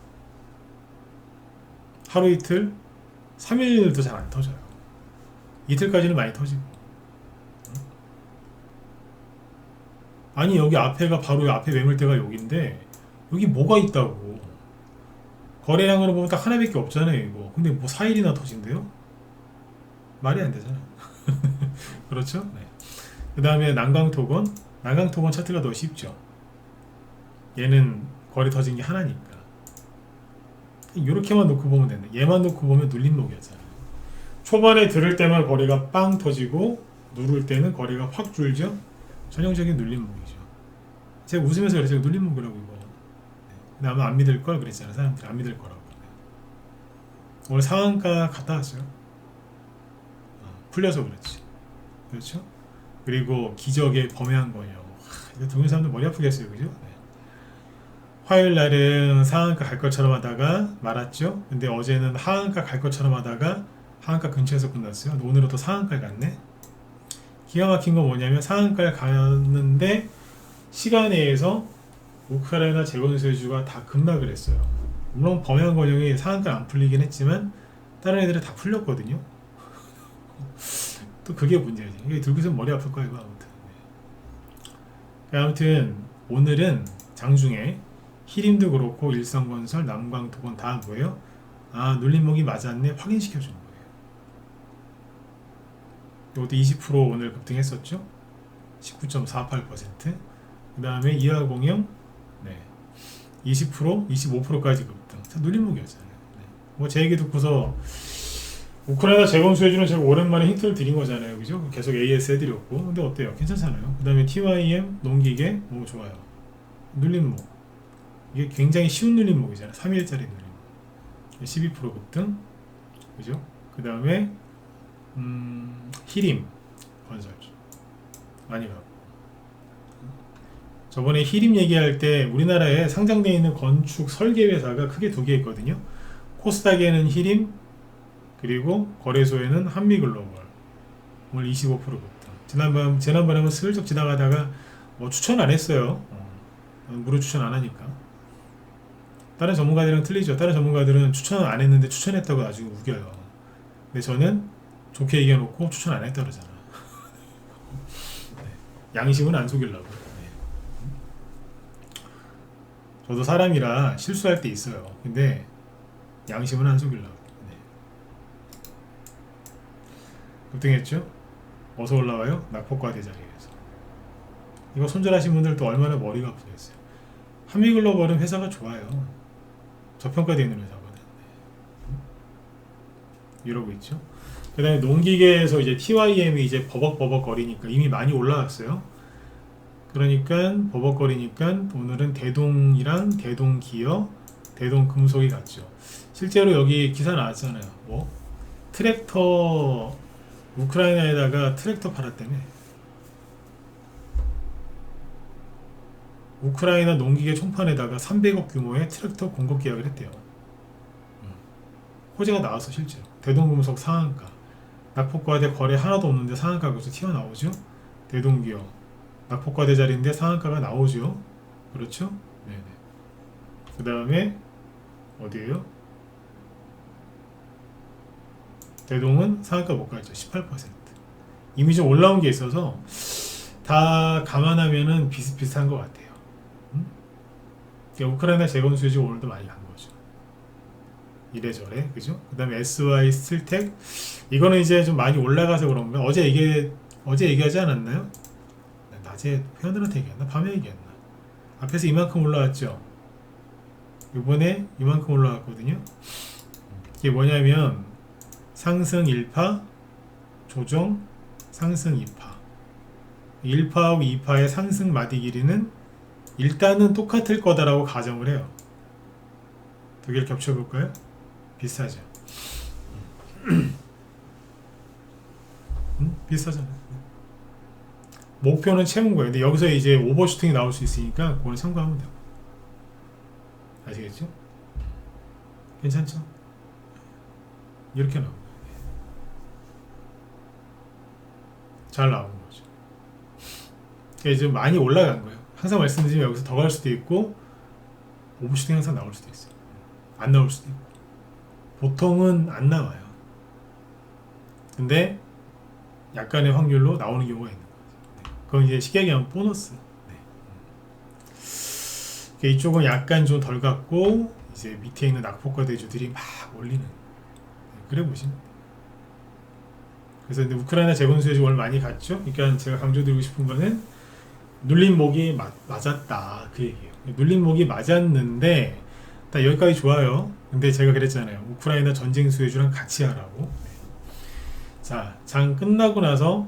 하루 이틀, 3일도 잘 안 터져요. 이틀까지는 많이 터지고. 아니 여기 앞에가 바로 앞에 매물대가 여기인데 여기 뭐가 있다고. 거래량으로 보면 딱 하나밖에 없잖아요 이거. 근데 뭐 4일이나 터진대요? 말이 안 되잖아. 그렇죠? 네. 그 다음에 난강토건 차트가 더 쉽죠. 얘는 거래 터진 게 하나니까. 이렇게만 놓고 보면 된다. 얘만 놓고 보면 눌림목이었잖아요. 초반에 들을 때만 거래가 빵 터지고 누를 때는 거래가 확 줄죠. 전형적인 눌림목이죠. 제가 웃으면서 그랬어요. 눌림목이라고 이거. 근데 아마 안 믿을 걸 그랬잖아요. 사람들이 안 믿을 거라고. 오늘 상한가 갔다 왔어요. 풀려서 그렇지. 그렇죠? 그리고 기적의 범회한 거예요. 이거 듣는 사람들 머리 아프겠어요. 그죠? 네. 화요일 날은 상한가 갈 것처럼 하다가 말았죠. 근데 어제는 하한가 갈 것처럼 하다가 하한가 근처에서 끝났어요. 근데 오늘은 또 상한가를 갔네. 기가 막힌 건 뭐냐면 상한가를 갔는데 시간 내에서 우크라이나 재건수주가 다 급락을 했어요. 물론 범양 권역이 상한가 안 풀리긴 했지만 다른 애들은 다 풀렸거든요. 또 그게 문제지. 이게 들고 있으면 머리 아플 거야 이거 아무튼. 아무튼 오늘은 장중에 히림도 그렇고 일성건설, 남광토건 다 뭐예요? 아 눌림목이 맞았네 확인시켜 주는 거예요. 이것도 20% 오늘 급등했었죠. 19.48%. 그 다음에 이하공영 네 20%, 25%까지 급등. 다 눌림목이었잖아요. 네. 뭐 제 얘기 듣고서 우크라이나 재건 수혜주는 제가 오랜만에 힌트를 드린 거잖아요. 그죠? 계속 AS 해드렸고. 근데 어때요? 괜찮잖아요. 그 다음에 TYM, 농기계, 뭐 좋아요. 눌림목. 이게 굉장히 쉬운 눌림목이잖아요. 3일짜리 눌림목. 12% 급등. 그죠? 그 다음에, 히림, 건설주. 많이 가고. 저번에 히림 얘기할 때 우리나라에 상장되어 있는 건축 설계 회사가 크게 두 개 있거든요. 코스닥에는 히림, 그리고 거래소에는 한미글로벌. 오늘 25% 급등. 지난번에는 슬쩍 지나가다가 뭐 추천 안 했어요. 무료 추천 안 하니까. 다른 전문가들이랑 틀리죠. 다른 전문가들은 추천 안 했는데 추천했다고 나중에 우겨요. 근데 저는 좋게 얘기해놓고 추천 안 했다 그러잖아. 네. 양심은 안 속이려고. 네. 저도 사람이라 실수할 때 있어요. 근데 양심은 안 속이려고. 급등했죠? 어서 올라와요? 낙폭과대 자리에서. 이거 손절하신 분들 또 얼마나 머리가 아프겠어요. 한미글로벌은 회사가 좋아요. 저평가되어 있는 회사거든. 이러고 있죠. 그 다음에 농기계에서 이제 TYM이 이제 버벅버벅 거리니까 이미 많이 올라왔어요. 그러니까 버벅거리니까 오늘은 대동이랑 대동기어, 대동금속이 같죠. 실제로 여기 기사 나왔잖아요. 뭐 트랙터, 우크라이나에다가 트랙터 팔았다며. 우크라이나 농기계 총판에다가 300억 규모의 트랙터 공급 계약을 했대요. 호재가 나왔어. 실제로 대동금속 상한가, 낙폭과대 거래 하나도 없는데 상한가가 여기서 튀어나오죠. 대동기어 낙폭과대 자리인데 상한가가 나오죠. 그렇죠? 네네. 그 다음에 어디에요? 대동은 상한가 못 갔죠. 18%. 이미 좀 올라온 게 있어서 다 감안하면은 비슷비슷한 것 같아요. 그러니까 우크라이나 재건 수요지 오늘도 많이 간 거죠. 이래저래, 그죠? 그 다음에 SY 스틸텍, 이거는 이제 좀 많이 올라가서 그런가? 어제 얘기하지 않았나요? 낮에 회원들한테 얘기했나? 밤에 얘기했나? 앞에서 이만큼 올라왔죠? 이번에 이만큼 올라왔거든요? 이게 뭐냐면 상승 1파, 조정, 상승 2파. 1파하고 2파의 상승 마디 길이는 일단은 똑같을 거다라고 가정을 해요. 두 개를 겹쳐볼까요? 비슷하죠. 비슷하잖아요. 목표는 채운 거예요. 근데 여기서 이제 오버슈팅이 나올 수 있으니까 그거는 참고하면 돼요. 아시겠죠? 괜찮죠? 이렇게 나옵니다. 잘 나오는 거죠. 그러니까 이제 많이 올라간 거예요. 항상 말씀드리지만 여기서 더 갈 수도 있고 오버슈팅 항상 나올 수도 있어요. 안 나올 수도 있고. 보통은 안 나와요. 근데 약간의 확률로 나오는 경우가 있는 거죠. 그건 이제 쉽게 얘기하면 보너스. 네. 이쪽은 약간 좀 덜 갔고 이제 밑에 있는 낙폭과 대주들이 막 올리는. 그래 보시면 돼요. 그래서 이제 우크라이나 재건 수요지 오늘 많이 갔죠. 그러니까 제가 강조드리고 싶은 거는 눌린 목이 맞았다 그 얘기예요. 눌린 목이 맞았는데 딱 여기까지 좋아요. 근데 제가 그랬잖아요. 우크라이나 전쟁 수혜주랑 같이 하라고. 네. 자, 장 끝나고 나서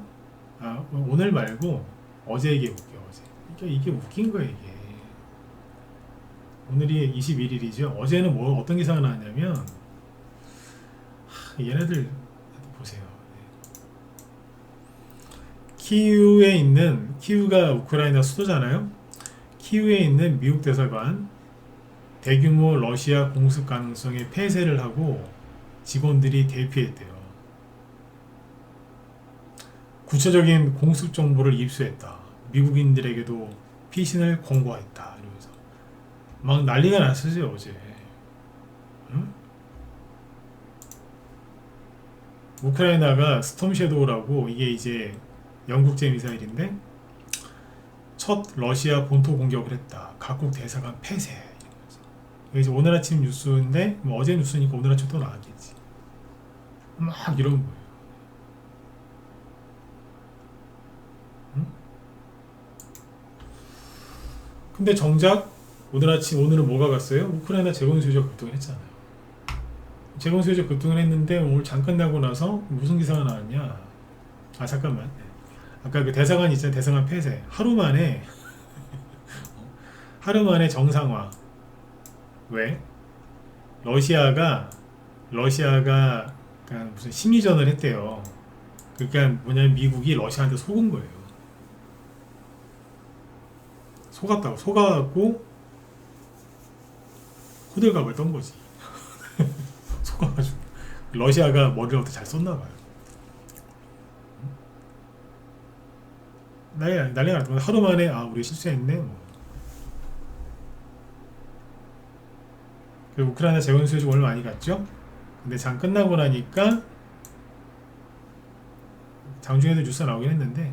오늘 말고 어제 얘기해 볼게요. 어제. 이게 웃긴 거예요. 이게. 오늘이 21일이죠. 어제는 뭐 어떤 기사가 나왔냐면 얘네들 보세요. 키우가 우크라이나 수도잖아요. 키우에 있는 미국 대사관 대규모 러시아 공습 가능성에 폐쇄를 하고 직원들이 대피했대요. 구체적인 공습 정보를 입수했다. 미국인들에게도 피신을 권고했다. 이러면서 막 난리가 났었죠 어제. 응? 우크라이나가 스톰 섀도우라고 이게 이제 영국제 미사일인데 첫 러시아 본토 공격을 했다. 각국 대사관 폐쇄. 이러면서. 이게 이제 오늘 아침 뉴스인데 뭐 어제 뉴스니까 오늘 아침 또 나왔겠지. 막 이런 거예요. 응? 근데 정작 오늘은 뭐가 갔어요? 우크라이나 재건 수요자 급등을 했잖아요. 재건 수요자 급등을 했는데 오늘 장 끝나고 나서 무슨 기사가 나왔냐? 잠깐만. 아까 그 대사관 있잖아요. 대사관 폐쇄. 하루 만에 정상화. 왜? 러시아가 그러니까 무슨 심리전을 했대요. 그러니까 뭐냐면 미국이 러시아한테 속은 거예요. 속아갖고 호들갑을 떤 거지. 속아가지고 러시아가 머리를 어떻게 잘 썼나 봐요. 난리가 났던 하루 만에 우리 실수했네. 뭐. 그리고 우크라이나 재건 수요지 오늘 많이 갔죠. 근데 장 끝나고 나니까 장중에도 뉴스가 나오긴 했는데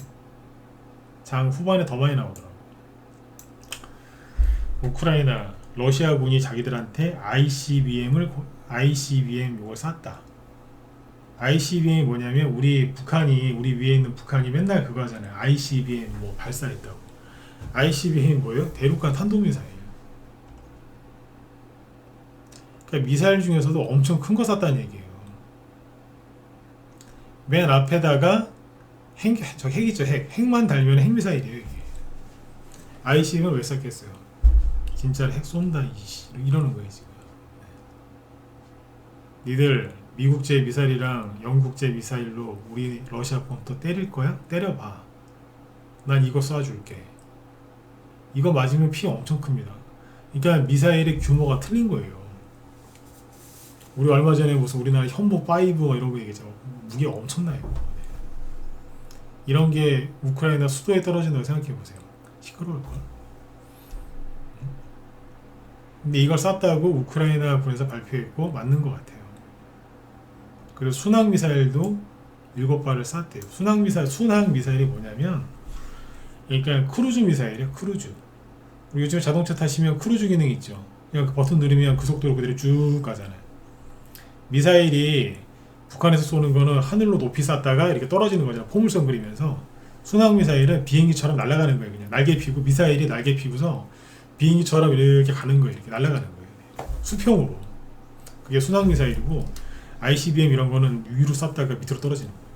장 후반에 더 많이 나오더라고. 우크라이나 러시아군이 자기들한테 ICBM 이걸 쐈다. ICBM이 뭐냐면 우리 위에 있는 북한이 맨날 그거 하잖아요. ICBM 뭐 발사했다고. ICBM이 뭐예요? 대륙간 탄도미사일. 그러니까 미사일 중에서도 엄청 큰 거 쐈다는 얘기예요. 맨 앞에다가 저 핵이죠, 핵만 달면 핵미사일이에요. 이게. ICBM을 왜 쐈겠어요? 진짜 핵 쏜다 이러는 거예요 지금. 니들 미국제 미사일이랑 영국제 미사일로 우리 러시아 컴퓨터 때릴 거야? 때려봐. 난 이거 쏴줄게. 이거 맞으면 피 엄청 큽니다. 그러니까 미사일의 규모가 틀린 거예요. 우리 얼마 전에 무슨 우리나라 현보5 이런 거 얘기했잖아. 무게가 엄청나요. 이런 게 우크라이나 수도에 떨어진다고 생각해 보세요. 시끄러울걸. 근데 이걸 쐈다고 우크라이나 군에서 발표했고 맞는 것 같아요. 그리고 순항 미사일도 7발을 쐈대요. 순항 미사일이 뭐냐면, 그러니까 크루즈 미사일이에요. 크루즈. 요즘 자동차 타시면 크루즈 기능 있죠. 그냥 그 버튼 누르면 그 속도로 그대로 쭉 가잖아요. 미사일이 북한에서 쏘는 거는 하늘로 높이 쐈다가 이렇게 떨어지는 거잖아요. 포물선 그리면서. 순항 미사일은 비행기처럼 날아가는 거예요. 그냥 날개 피고, 미사일이 날개 피고서 비행기처럼 이렇게 가는 거예요. 이렇게 날아가는 거예요. 수평으로. 그게 순항 미사일이고, ICBM 이런 거는 위로 쐈다가 밑으로 떨어지는 거예요.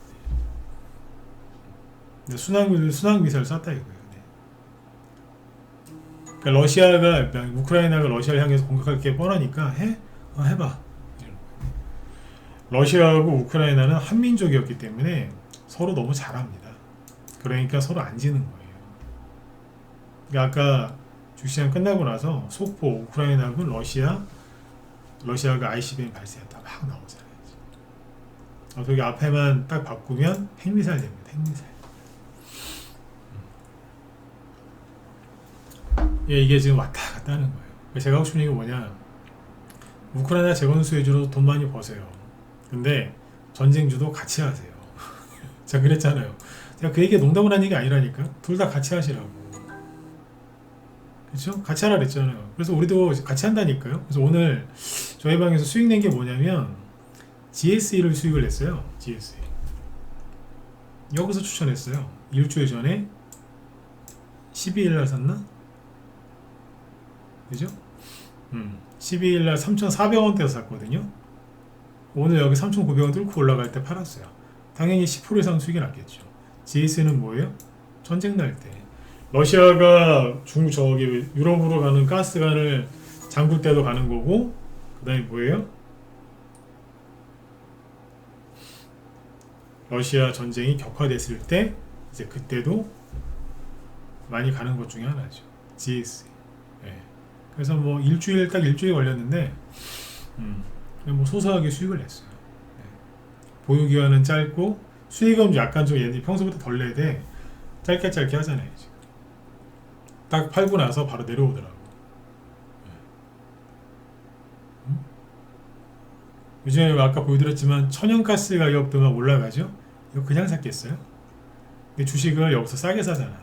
근데 순항 미사일 쐈다 이거예요. 그러니까 우크라이나가 러시아를 향해서 공격할 게 뻔하니까 해봐. 러시아하고 우크라이나는 한민족이었기 때문에 서로 너무 잘합니다. 그러니까 서로 안 지는 거예요. 그러니까 아까 주시장 끝나고 나서 속보 우크라이나군 러시아가 ICBM 발사했다 막 나오잖아요. 여기 앞에만 딱 바꾸면 핵미사일 됩니다. 핵미사일. 이게 지금 왔다 갔다 하는 거예요. 제가 하고 싶은 얘기가 뭐냐, 우크라이나 재건수해주로 돈 많이 버세요. 근데 전쟁주도 같이 하세요. 제가 그랬잖아요. 제가 그 얘기가 농담을 한 얘기 아니라니까. 둘 다 같이 하시라고. 그렇죠? 같이 하라 그랬잖아요. 그래서 우리도 같이 한다니까요. 그래서 오늘 저희 방에서 수익 낸 게 뭐냐면 GSE를 수익을 냈어요. GSE. 여기서 추천했어요. 일주일 전에 12일날 샀나? 그죠? 12일날 3,400원대에서 샀거든요. 오늘 여기 3,900원 뚫고 올라갈 때 팔았어요. 당연히 10% 이상 수익이 났겠죠. GS는 뭐예요? 전쟁 날 때 러시아가 유럽으로 가는 가스관을 잠글 때도 가는 거고, 그 다음에 뭐예요? 러시아 전쟁이 격화됐을 때 이제 그때도 많이 가는 것 중에 하나죠. GS. 그래서 뭐 일주일 걸렸는데 뭐 소소하게 수익을 냈어요. 보유 기간은 짧고 수익은 약간 좀 평소보다 덜 내야 돼. 짧게 하잖아요. 지금. 딱 팔고 나서 바로 내려오더라고. 요즘에 아까 보여드렸지만 천연가스 가격도 막 올라가죠. 이거 그냥 샀겠어요? 근데 주식을 여기서 싸게 사잖아.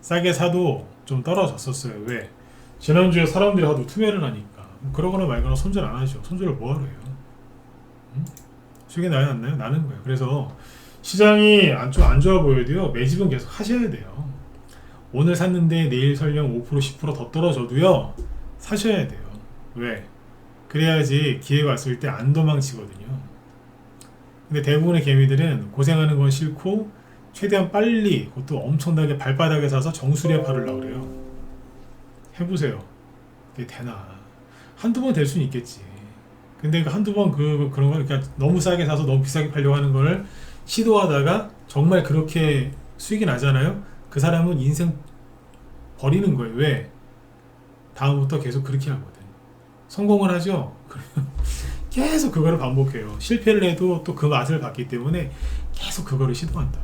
싸게 사도 좀 떨어졌었어요. 왜? 지난주에 사람들이 하도 투매를 하니까. 그러거나 말거나 손절 안 하죠. 손절을 뭐하러 해요? 수익이 나요, 안 나요? 나는 거예요. 그래서 시장이 안 좋아 보여도요, 매집은 계속 하셔야 돼요. 오늘 샀는데 내일 설령 5% 10% 더 떨어져도요, 사셔야 돼요. 왜? 그래야지 기회가 왔을 때 안 도망치거든요. 근데 대부분의 개미들은 고생하는 건 싫고 최대한 빨리, 그것도 엄청나게 발바닥에 사서 정수리에 팔으려고 그래요. 해보세요. 그게 되나? 한두 번 될 수는 있겠지. 근데 그 한두 번 그런 거, 그러니까 너무 싸게 사서 너무 비싸게 팔려고 하는 걸 시도하다가 정말 그렇게 수익이 나잖아요? 그 사람은 인생 버리는 거예요. 왜? 다음부터 계속 그렇게 하거든. 성공을 하죠? 계속 그거를 반복해요. 실패를 해도 또 그 맛을 봤기 때문에 계속 그거를 시도한다.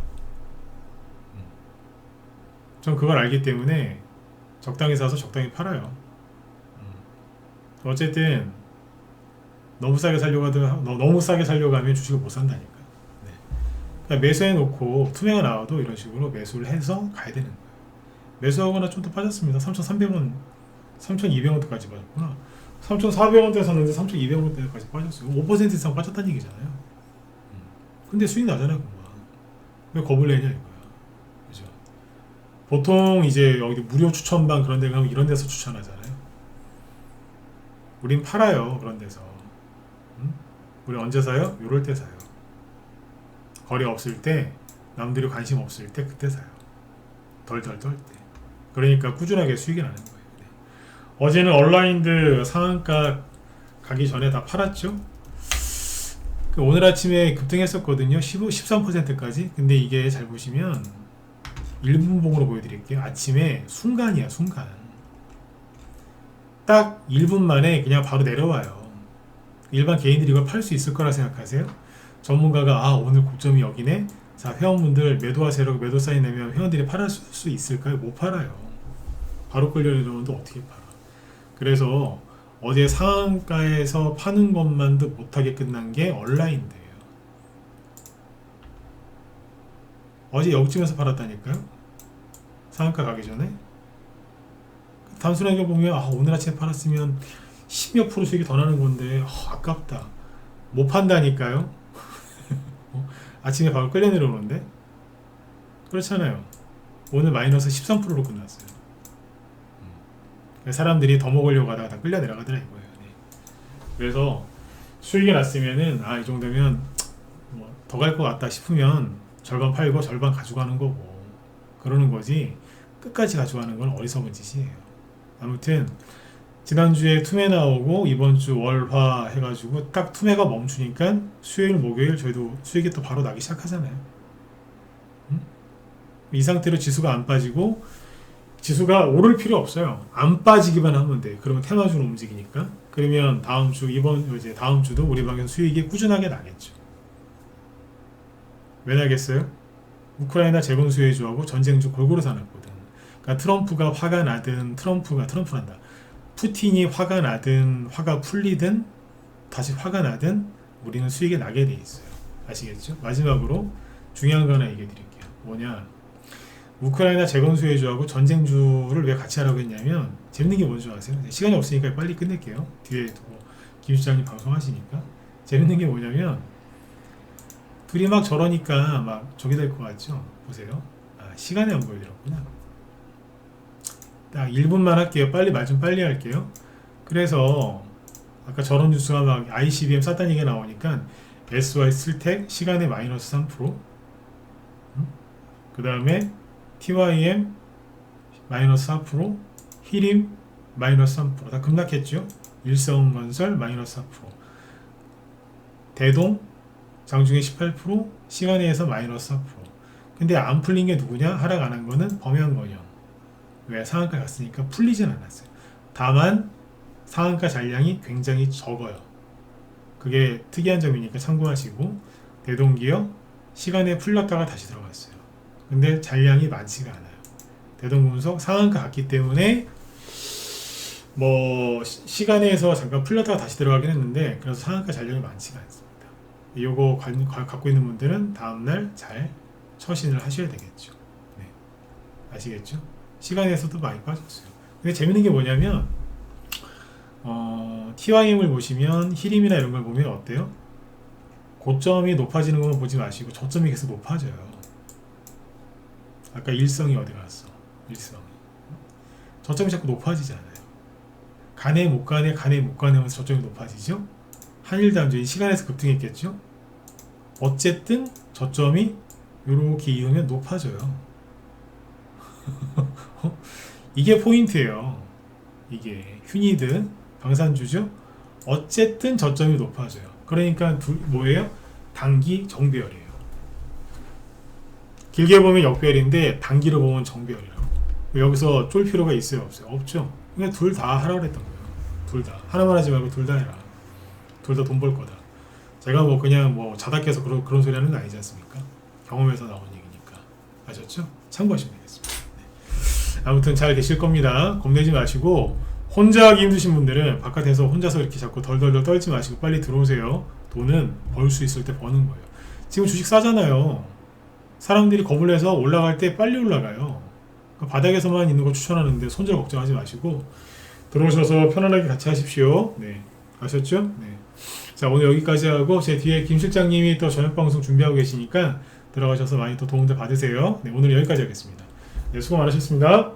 전 그걸 알기 때문에 적당히 사서 적당히 팔아요. 어쨌든 너무 싸게 살려고 하면 주식을 못 산다니까. 네. 그러니까 매수해 놓고 투매가 나와도 이런 식으로 매수를 해서 가야 되는 거예요. 매수하거나 좀 더 빠졌습니다. 3,300원, 3,200원대까지 빠졌구나. 3,400원대 샀는데 3,200원대까지 빠졌어요. 5% 이상 빠졌다는 얘기잖아요. 근데 수익 나잖아요, 금방. 왜 겁을 내냐 이거야. 그죠? 보통 이제 여기 무료 추천방 그런 데 가면 이런 데서 추천하잖아요. 우린 팔아요. 그런 데서. 우리 언제 사요? 요럴 때 사요. 거리 없을 때, 남들이 관심 없을 때 그때 사요. 덜덜 떨 때. 그러니까 꾸준하게 수익이 나는 거예요. 네. 어제는 얼라인드 상한가 가기 전에 다 팔았죠. 오늘 아침에 급등했었거든요. 13%까지. 근데 이게 잘 보시면 1분봉으로 보여드릴게요. 아침에 순간이야, 순간. 딱 1분 만에 그냥 바로 내려와요. 일반 개인들이 이걸 팔 수 있을 거라 생각하세요? 전문가가 오늘 고점이 여기네. 자, 회원분들 매도하세요. 매도 사인 내면 회원들이 팔을 수 있을까요? 못 팔아요. 바로 끌려 내려오는데 어떻게 팔아? 그래서 어제 상한가에서 파는 것만도 못하게 끝난 게 얼라인드예요. 어제 여기쯤에서 팔았다니까요. 상한가 가기 전에. 단순하게 보면 오늘 아침에 팔았으면 10몇 프로 수익이 더 나는 건데 아깝다. 못 판다니까요. 아침에 바로 끌려 내려오는데 그렇잖아요. 오늘 마이너스 13%로 끝났어요. 사람들이 더 먹으려고 하다가 다 끌려 내려가더라 이거예요. 네. 그래서 수익이 났으면은 이 정도면 더 갈 것 같다 싶으면 절반 팔고 절반 가져가는 거고 그러는 거지 끝까지 가져가는 건 어리석은 짓이에요. 아무튼 지난주에 투매 나오고 이번주 월화 해가지고 딱 투매가 멈추니까 수요일 목요일 저희도 수익이 또 바로 나기 시작하잖아요. 이 상태로 지수가 안 빠지고 지수가 오를 필요 없어요. 안 빠지기만 하면 돼. 그러면 테마주로 움직이니까. 그러면 다음 주 이제 다음 주도 우리 방향 수익이 꾸준하게 나겠죠. 왜 나겠어요? 우크라이나 재건 수혜주하고 전쟁주 골고루 사놨거든. 그러니까 트럼프가 화가 나든 트럼프란다. 푸틴이 화가 나든 화가 풀리든 다시 화가 나든 우리는 수익이 나게 돼 있어요. 아시겠죠? 마지막으로 중요한 거 하나 얘기해 드릴게요. 뭐냐? 우크라이나 재건 수혜주하고 전쟁주를 왜 같이 하라고 했냐면 재밌는 게 뭔지 아세요? 시간이 없으니까 빨리 끝낼게요. 뒤에 김 시장님 방송하시니까 재밌는 게 뭐냐면 둘이 막 저러니까 막 저기 될 것 같죠? 보세요. 시간이 안 보여드렸구나. 딱 1분만 할게요. 말 좀 빨리 할게요. 그래서 아까 저런 뉴스가 막 ICBM 쌌다는 얘기가 나오니까 SY 슬텍 시간에 마이너스 3%, 그 다음에 TYM 마이너스 4%, 히림 마이너스 3%. 다 급락했죠. 일성건설 마이너스 4%, 대동 장중에 18%, 시간에서 마이너스 4%. 근데 안 풀린 게 누구냐? 하락 안 한 거는 범양건영. 왜? 상한가 갔으니까 풀리진 않았어요. 다만 상한가 잔량이 굉장히 적어요. 그게 특이한 점이니까 참고하시고, 대동기업 시간에 풀렸다가 다시 들어갔어요. 근데 잔량이 많지가 않아요. 대동금속 상한가 갔기 때문에 시간에서 잠깐 풀렸다가 다시 들어가긴 했는데 그래서 상한가 잔량이 많지가 않습니다. 요거 갖고 있는 분들은 다음날 잘 처신을 하셔야 되겠죠. 네. 아시겠죠? 시간에서도 많이 빠졌어요. 근데 재밌는 게 뭐냐면 TYM을 보시면 히림이나 이런 걸 보면 어때요? 고점이 높아지는 것만 보지 마시고 저점이 계속 높아져요. 아까 일성이 어디 갔어? 일성이 저점이 자꾸 높아지잖아요. 가네 못 가네 하면서 저점이 높아지죠. 한일단조이 시간에서 급등했겠죠. 어쨌든 저점이 요렇게 이으면 높아져요. 이게 포인트예요. 이게 휴니드 방산주죠. 어쨌든 저점이 높아져요. 그러니까 뭐예요? 단기 정배열이에요. 길게 보면 역배열인데 단기로 보면 정배열이라고. 여기서 쫄 필요가 있어요, 없어요? 없죠. 그냥 둘 다 하라고 그랬던 거예요. 둘 다. 하나만 하지 말고 둘 다 해라. 둘 다 돈 벌 거다. 제가 그냥 자다깨서 그런 소리 하는 거 아니지 않습니까? 경험에서 나온 얘기니까. 아셨죠? 참고하시면 되겠습니다. 네. 아무튼 잘 되실 겁니다. 겁내지 마시고, 혼자 하기 힘드신 분들은 바깥에서 혼자서 이렇게 자꾸 덜덜덜 떨지 마시고 빨리 들어오세요. 돈은 벌 수 있을 때 버는 거예요. 지금 주식 싸잖아요. 사람들이 겁을 내서 올라갈 때 빨리 올라가요. 바닥에서만 있는 거 추천하는데 손절 걱정하지 마시고 들어오셔서 편안하게 같이 하십시오. 네, 아셨죠? 네. 자, 오늘 여기까지 하고 제 뒤에 김 실장님이 또 저녁 방송 준비하고 계시니까 들어가셔서 많이 또 도움들 받으세요. 네, 오늘 여기까지 하겠습니다. 네, 수고 많으셨습니다.